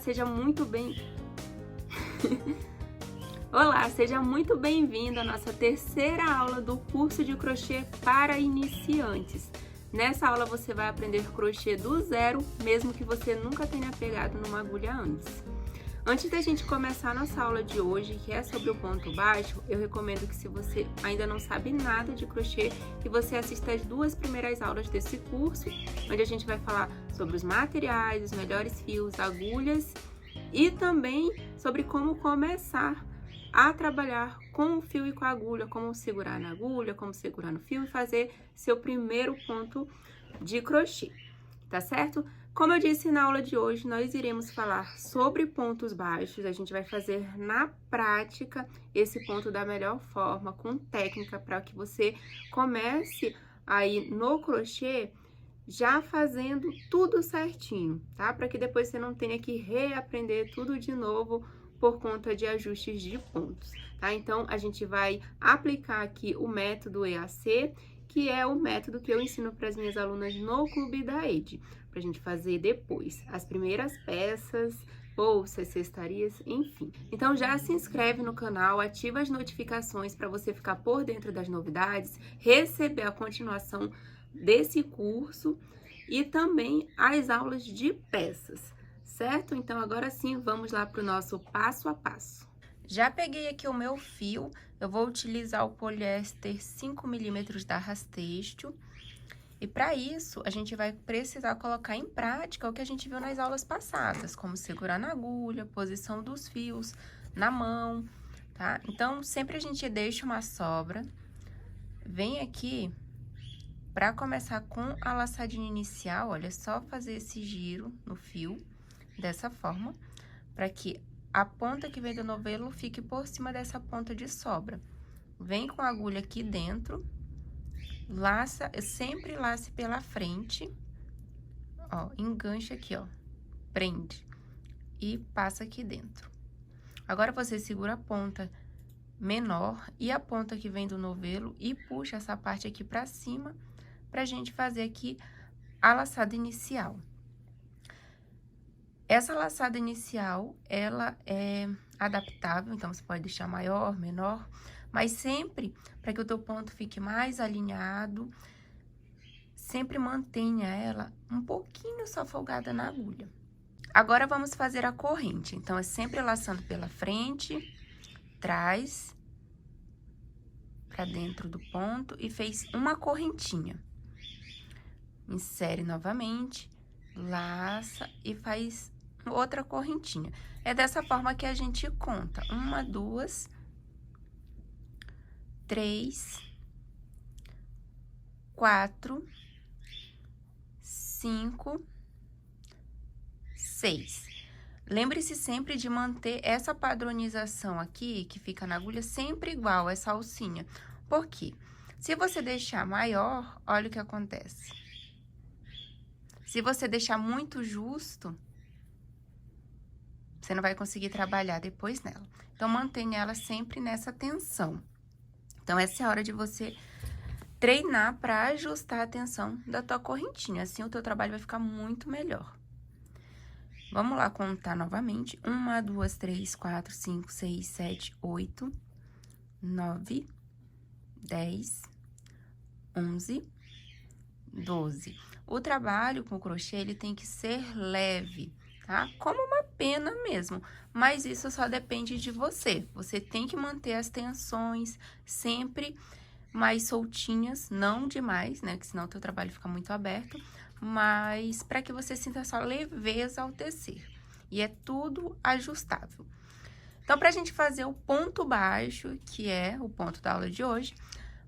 seja muito Olá, seja muito bem-vindo à nossa terceira aula do curso de crochê para iniciantes. Nessa aula você vai aprender crochê do zero, mesmo que você nunca tenha pegado numa agulha antes. Antes da gente começar a nossa aula de hoje, que é sobre o ponto baixo, eu recomendo que, se você ainda não sabe nada de crochê, que você assista as duas primeiras aulas desse curso, onde a gente vai falar sobre os materiais, os melhores fios, agulhas e também sobre como começar a trabalhar com o fio e com a agulha, como segurar na agulha, como segurar no fio e fazer seu primeiro ponto de crochê, tá certo? Como eu disse na aula de hoje, nós iremos falar sobre pontos baixos. A gente vai fazer na prática esse ponto da melhor forma, com técnica, para que você comece aí no crochê já fazendo tudo certinho, tá? Para que depois você não tenha que reaprender tudo de novo por conta de ajustes de pontos, tá? Então, a gente vai aplicar aqui o método EAC, que é o método que eu ensino para as minhas alunas no Clube da ED, pra gente fazer depois as primeiras peças, bolsas, cestarias, enfim. Então já se inscreve no canal, ativa as notificações para você ficar por dentro das novidades, receber a continuação desse curso e também as aulas de peças, certo? Então agora sim, vamos lá para o nosso passo a passo. Já peguei aqui o meu fio, eu vou utilizar o poliéster 5 milímetros da Rastextil. E para isso, a gente vai precisar colocar em prática o que a gente viu nas aulas passadas, como segurar na agulha, posição dos fios na mão, tá? Então, sempre a gente deixa uma sobra, vem aqui, para começar com a laçadinha inicial, olha, só fazer esse giro no fio, dessa forma, para que a ponta que vem do novelo fique por cima dessa ponta de sobra. Vem com a agulha aqui dentro, laça, sempre lace pela frente, ó, engancha aqui, ó, prende e passa aqui dentro. Agora, você segura a ponta menor e a ponta que vem do novelo e puxa essa parte aqui pra cima, pra gente fazer aqui a laçada inicial. Essa laçada inicial, ela é adaptável, então você pode deixar maior, menor, mas sempre, para que o teu ponto fique mais alinhado, sempre mantenha ela um pouquinho só folgada na agulha. Agora, vamos fazer a corrente. Então, é sempre laçando pela frente, trás, para dentro do ponto e fez uma correntinha. Insere novamente, laça e faz outra correntinha. É dessa forma que a gente conta. 1, 2, 3, 4, 5, 6. Lembre-se sempre de manter essa padronização aqui, que fica na agulha, sempre igual, essa alcinha. Por quê? Se você deixar maior, olha o que acontece. Se você deixar muito justo, você não vai conseguir trabalhar depois nela. Então, mantenha ela sempre nessa tensão. Então, essa é a hora de você treinar para ajustar a tensão da tua correntinha. Assim, o teu trabalho vai ficar muito melhor. Vamos lá contar novamente. 1, 2, 3, 4, 5, 6, 7, 8, 9, 10, 11, 12. O trabalho com o crochê, ele tem que ser leve, tá? Como uma pena mesmo, mas isso só depende de você. Você tem que manter as tensões sempre mais soltinhas, não demais, né? Que senão o teu trabalho fica muito aberto, mas para que você sinta só leveza ao tecer. E é tudo ajustável. Então, pra gente fazer o ponto baixo, que é o ponto da aula de hoje,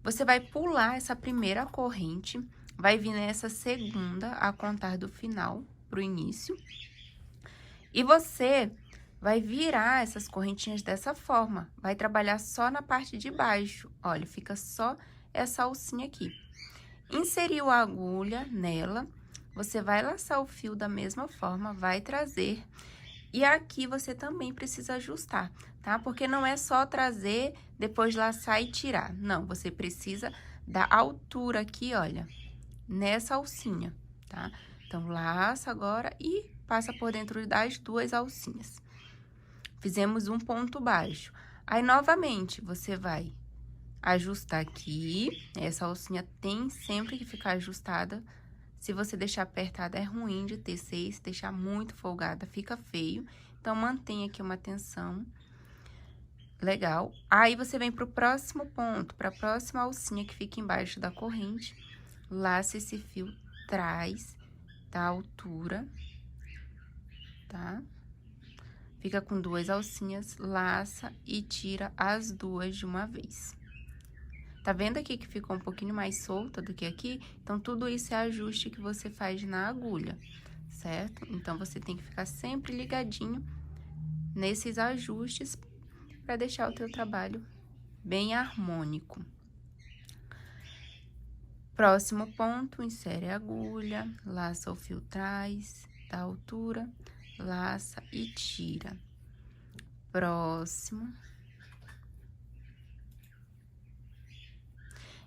você vai pular essa primeira corrente, vai vir nessa segunda a contar do final pro início. E você vai virar essas correntinhas dessa forma, vai trabalhar só na parte de baixo. Olha, fica só essa alcinha aqui. Inseriu a agulha nela, você vai laçar o fio da mesma forma, vai trazer. E aqui você também precisa ajustar, tá? Porque não é só trazer, depois laçar e tirar. Não, você precisa da altura aqui, olha, nessa alcinha, tá? Então, laça agora e passa por dentro das duas alcinhas. Fizemos um ponto baixo. Aí, novamente, você vai ajustar aqui. Essa alcinha tem sempre que ficar ajustada. Se você deixar apertada, é ruim de tecer. Se deixar muito folgada, fica feio. Então, mantenha aqui uma tensão. Legal. Aí, você vem pro próximo ponto, pra próxima alcinha que fica embaixo da corrente. Laça esse fio, traz da altura, tá? Fica com duas alcinhas, laça e tira as duas de uma vez. Tá vendo aqui que ficou um pouquinho mais solta do que aqui? Então, tudo isso é ajuste que você faz na agulha, certo? Então, você tem que ficar sempre ligadinho nesses ajustes para deixar o teu trabalho bem harmônico. Próximo ponto, insere a agulha, laça o fio trás da altura, laça e tira. Próximo.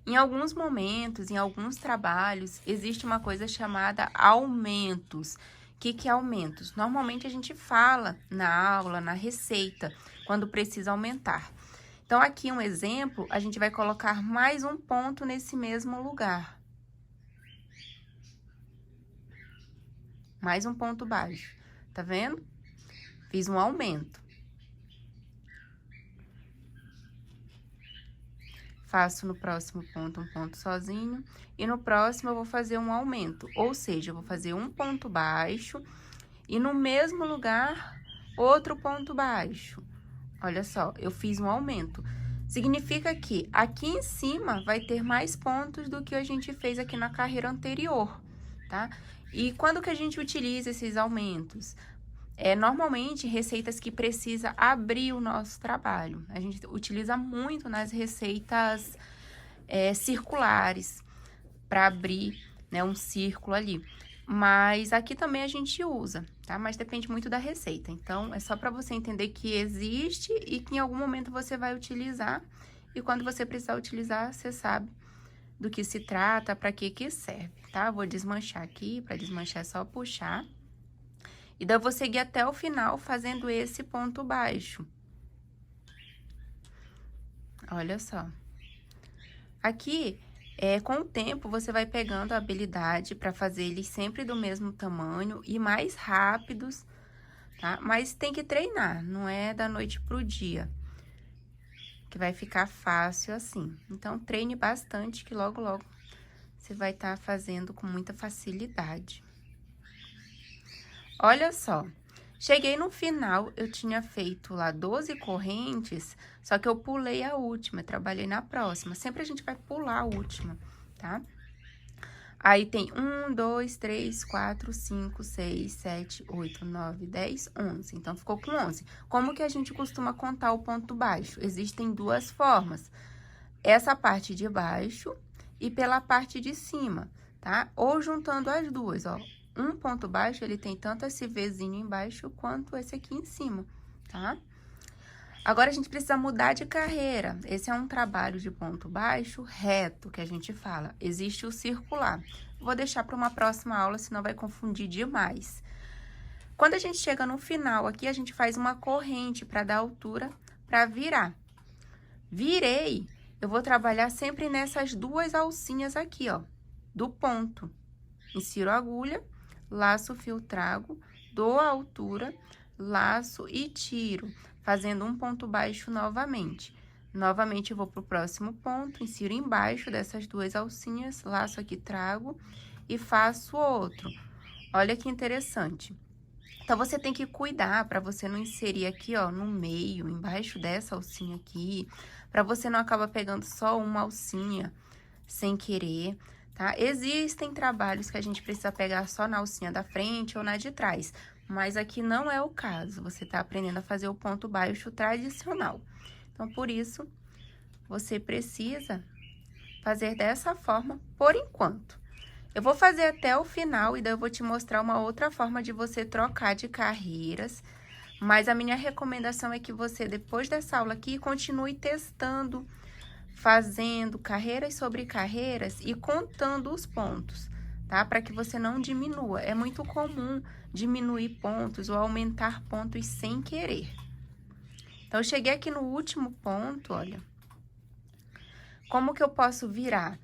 Em alguns momentos, em alguns trabalhos, existe uma coisa chamada aumentos. O que é aumentos? Normalmente a gente fala na aula, na receita, quando precisa aumentar. Então, aqui um exemplo, a gente vai colocar mais um ponto nesse mesmo lugar. Mais um ponto baixo, tá vendo? Fiz um aumento. Faço no próximo ponto um ponto sozinho, e no próximo eu vou fazer um aumento, ou seja, eu vou fazer um ponto baixo, e no mesmo lugar, outro ponto baixo. Olha só, eu fiz um aumento. Significa que aqui em cima vai ter mais pontos do que a gente fez aqui na carreira anterior, tá? E quando que a gente utiliza esses aumentos? Normalmente, receitas que precisa abrir o nosso trabalho. A gente utiliza muito nas receitas circulares, para abrir, né, um círculo ali. Mas aqui também a gente usa, tá? Mas depende muito da receita. Então, é só para você entender que existe e que em algum momento você vai utilizar. E quando você precisar utilizar, você sabe do que se trata, para que serve, tá? Vou desmanchar aqui, para desmanchar é só puxar. E daí eu vou seguir até o final fazendo esse ponto baixo. Olha só. Aqui, com o tempo, você vai pegando a habilidade para fazer eles sempre do mesmo tamanho e mais rápidos, tá? Mas tem que treinar, não é da noite pro dia, que vai ficar fácil assim. Então, treine bastante, que logo, logo você vai estar fazendo com muita facilidade. Olha só, cheguei no final, eu tinha feito lá 12 correntes, só que eu pulei a última, trabalhei na próxima. Sempre a gente vai pular a última, tá? Aí tem 1, 2, 3, 4, 5, 6, 7, 8, 9, 10, 11. Então, ficou com 11. Como que a gente costuma contar o ponto baixo? Existem duas formas. Essa parte de baixo e pela parte de cima, tá? Ou juntando as duas, ó. Um ponto baixo, ele tem tanto esse Vzinho embaixo quanto esse aqui em cima, tá? Agora, a gente precisa mudar de carreira. Esse é um trabalho de ponto baixo reto, que a gente fala. Existe o circular. Vou deixar para uma próxima aula, senão vai confundir demais. Quando a gente chega no final aqui, a gente faz uma corrente para dar altura, para virar. Virei, eu vou trabalhar sempre nessas duas alcinhas aqui, ó, do ponto. Insiro a agulha, laço o fio, trago, dou a altura, laço e tiro, fazendo um ponto baixo novamente. Novamente, eu vou pro próximo ponto, insiro embaixo dessas duas alcinhas, laço aqui, trago e faço outro. Olha que interessante. Então, você tem que cuidar para você não inserir aqui, ó, no meio, embaixo dessa alcinha aqui, para você não acabar pegando só uma alcinha sem querer, tá? Existem trabalhos que a gente precisa pegar só na alcinha da frente ou na de trás, mas aqui não é o caso. Você tá aprendendo a fazer o ponto baixo tradicional. Então, por isso, você precisa fazer dessa forma por enquanto. Eu vou fazer até o final e daí eu vou te mostrar uma outra forma de você trocar de carreiras. Mas a minha recomendação é que você, depois dessa aula aqui, continue testando, fazendo carreiras sobre carreiras e contando os pontos, tá? Para que você não diminua. É muito comum diminuir pontos ou aumentar pontos sem querer. Então, eu cheguei aqui no último ponto, olha. Como que eu posso virar?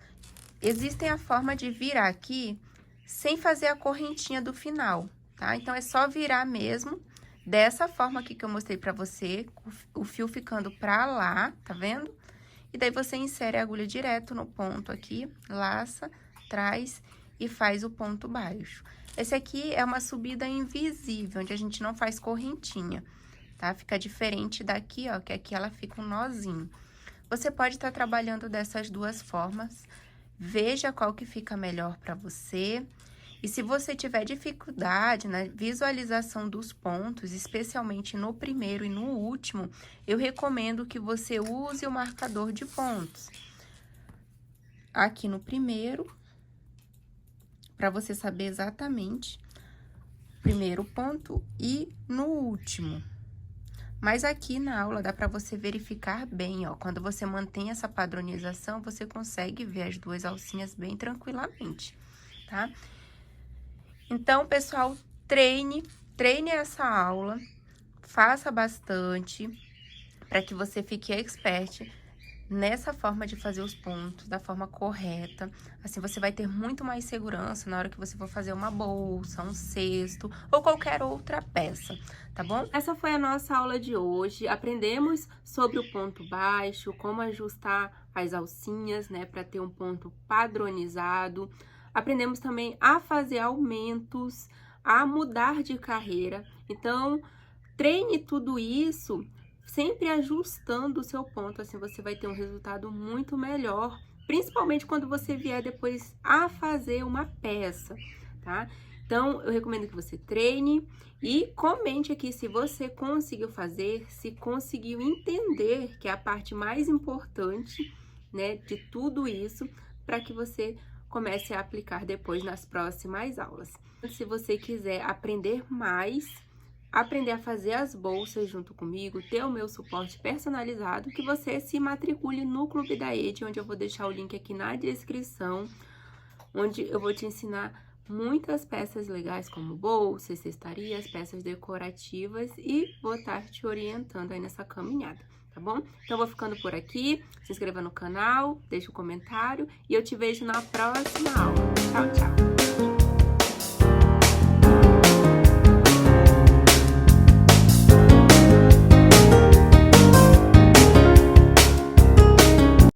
Existem a forma de virar aqui sem fazer a correntinha do final, tá? Então, é só virar mesmo, dessa forma aqui que eu mostrei pra você, o fio ficando pra lá, tá vendo? E daí, você insere a agulha direto no ponto aqui, laça, traz e faz o ponto baixo. Esse aqui é uma subida invisível, onde a gente não faz correntinha, tá? Fica diferente daqui, ó, que aqui ela fica um nozinho. Você pode estar trabalhando dessas duas formas, veja qual que fica melhor para você. E se você tiver dificuldade na visualização dos pontos, especialmente no primeiro e no último, eu recomendo que você use o marcador de pontos. Aqui no primeiro, para você saber exatamente o primeiro ponto e no último. Mas aqui na aula dá para você verificar bem, ó, quando você mantém essa padronização, você consegue ver as duas alcinhas bem tranquilamente, tá? Então, pessoal, treine essa aula, faça bastante, para que você fique expert nessa forma de fazer os pontos, da forma correta. Assim, você vai ter muito mais segurança na hora que você for fazer uma bolsa, um cesto ou qualquer outra peça, tá bom? Essa foi a nossa aula de hoje. Aprendemos sobre o ponto baixo, como ajustar as alcinhas, né, para ter um ponto padronizado. Aprendemos também a fazer aumentos, a mudar de carreira. Então, treine tudo isso sempre ajustando o seu ponto, assim você vai ter um resultado muito melhor, principalmente quando você vier depois a fazer uma peça, tá? Então, eu recomendo que você treine e comente aqui se você conseguiu fazer, se conseguiu entender, que é a parte mais importante, né, de tudo isso, para que você comece a aplicar depois nas próximas aulas. Se você quiser aprender mais, aprender a fazer as bolsas junto comigo, ter o meu suporte personalizado, que você se matricule no Clube da Ed, onde eu vou deixar o link aqui na descrição, onde eu vou te ensinar muitas peças legais, como bolsas, cestarias, peças decorativas, e vou estar te orientando aí nessa caminhada, tá bom? Então, eu vou ficando por aqui, se inscreva no canal, deixa um comentário, e eu te vejo na próxima aula. Tchau, tchau!